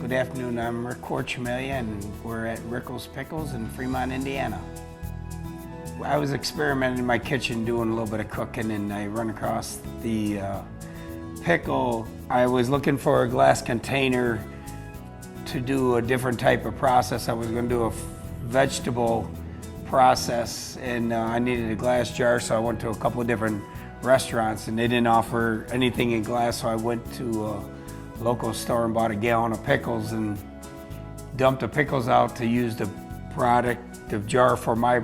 Good afternoon, I'm Rick Corchmelia and we're at Rickles Pickles in Fremont, Indiana. I was experimenting in my kitchen doing a little bit of cooking and I run across the pickle. I was looking for a glass container to do a different type of process. I was going to do a vegetable process and I needed a glass jar, so I went to a couple of different restaurants and they didn't offer anything in glass, so I went to a local store and bought a gallon of pickles and dumped the pickles out to use the jar for my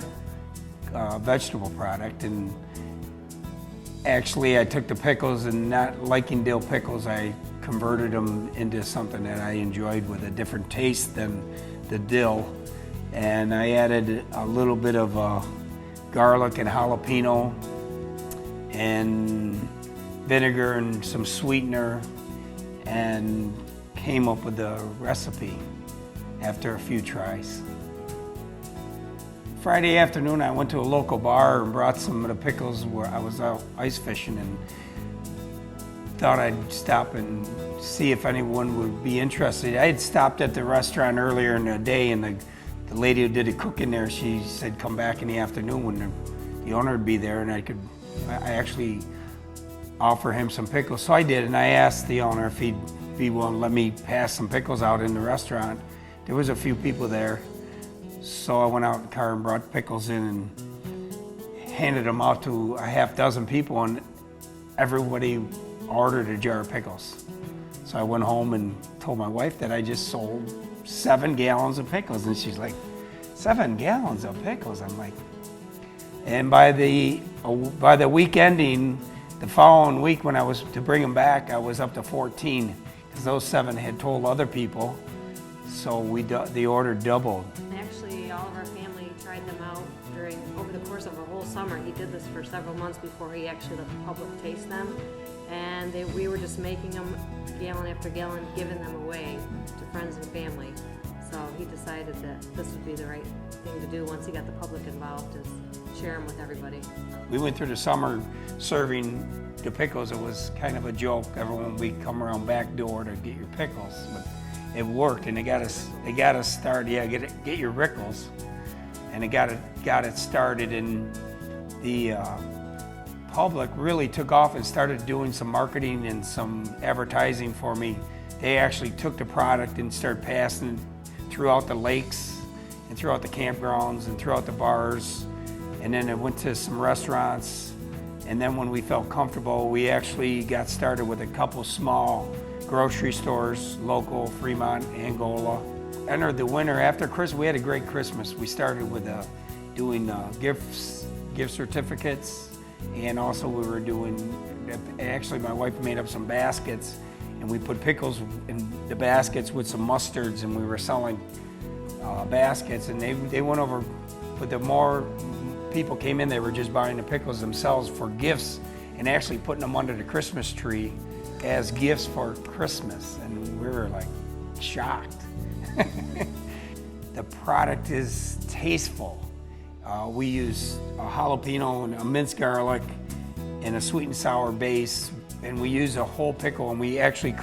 vegetable product. And actually I took the pickles and, not liking dill pickles, I converted them into something that I enjoyed with a different taste than the dill. And I added a little bit of garlic and jalapeno and vinegar and some sweetener, and came up with the recipe after a few tries. Friday afternoon I went to a local bar and brought some of the pickles where I was out ice fishing, and thought I'd stop and see if anyone would be interested. I had stopped at the restaurant earlier in the day and the lady who did the cooking there, she said come back in the afternoon when the owner would be there and I actually offer him some pickles. So I did, and I asked the owner if he'd be willing to let me pass some pickles out in the restaurant. There was a few people there, so I went out in the car and brought pickles in and handed them out to a half dozen people, and everybody ordered a jar of pickles. So I went home and told my wife that I just sold 7 gallons of pickles, and she's like, 7 gallons of pickles? I'm like, and by the week ending, the following week when I was to bring them back, I was up to 14, because those 7 had told other people, so the order doubled. Actually, all of our family tried them out over the course of a whole summer. He did this for several months before he actually let the public taste them, and we were just making them gallon after gallon, giving them away to friends and family. So he decided that this would be the right thing to do once he got the public involved, is share them with everybody. We went through the summer serving the pickles. It was kind of a joke. Everyone would come around back door to get your pickles, but it worked, and they got us started. Yeah, get your Rickles, and it got it started, and the public really took off and started doing some marketing and some advertising for me. They actually took the product and started passing it throughout the lakes and throughout the campgrounds and throughout the bars. And then it went to some restaurants. And then when we felt comfortable, we actually got started with a couple small grocery stores, local, Fremont, Angola. Entered the winter after Christmas. We had a great Christmas. We started with doing gift certificates, and also we were doing, actually my wife made up some baskets, and we put pickles in the baskets with some mustards, and we were selling baskets, and they went over. But the more people came in, they were just buying the pickles themselves for gifts and actually putting them under the Christmas tree as gifts for Christmas, and we were like shocked. The product is tasteful. We use a jalapeno and a minced garlic and a sweet and sour base, and we use a whole pickle, and we actually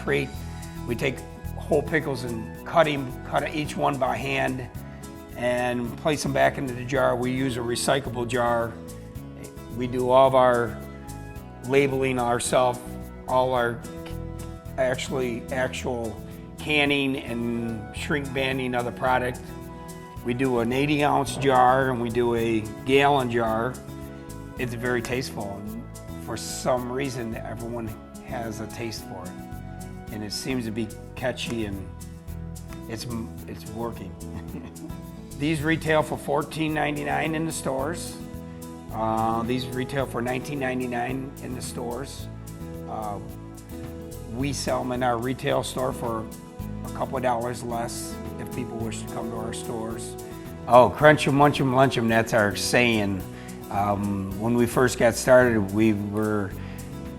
we take whole pickles and cut each one by hand and place them back into the jar. We use a recyclable jar. We do all of our labeling ourselves, all our actual canning and shrink banding of the product. We do an 80-ounce jar and we do a gallon jar. It's very tasteful, and for some reason everyone has a taste for it, and it seems to be catchy, and it's working. These retail for $14.99 in the stores. These retail for $19.99 in the stores. We sell them in our retail store for a couple of dollars less if people wish to come to our stores. Oh, crunch 'em, munch 'em, lunch 'em, that's our saying. When we first got started, we were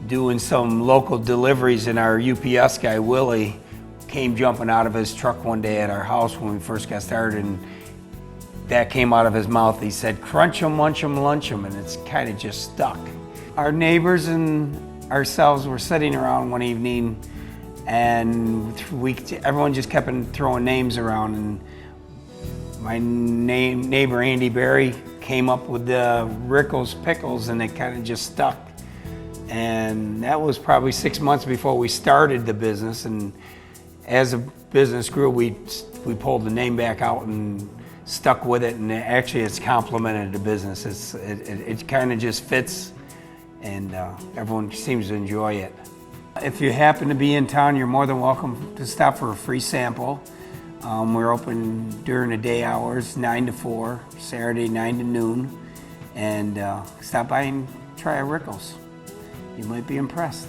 doing some local deliveries, and our UPS guy, Willie, came jumping out of his truck one day at our house when we first got started, and that came out of his mouth. He said, crunch 'em, munch 'em, lunch 'em, and it's kind of just stuck. Our neighbors and ourselves were sitting around one evening and everyone just kept on throwing names around, and my neighbor Andy Berry came up with the Rickles Pickles, and it kind of just stuck. And that was probably 6 months before we started the business, and as the business grew, we pulled the name back out and stuck with it, and actually it's complemented the business. It kind of just fits, and everyone seems to enjoy it. If you happen to be in town, you're more than welcome to stop for a free sample. We're open during the day hours, 9 to 4, Saturday 9 to noon, and stop by and try our Rickles. You might be impressed.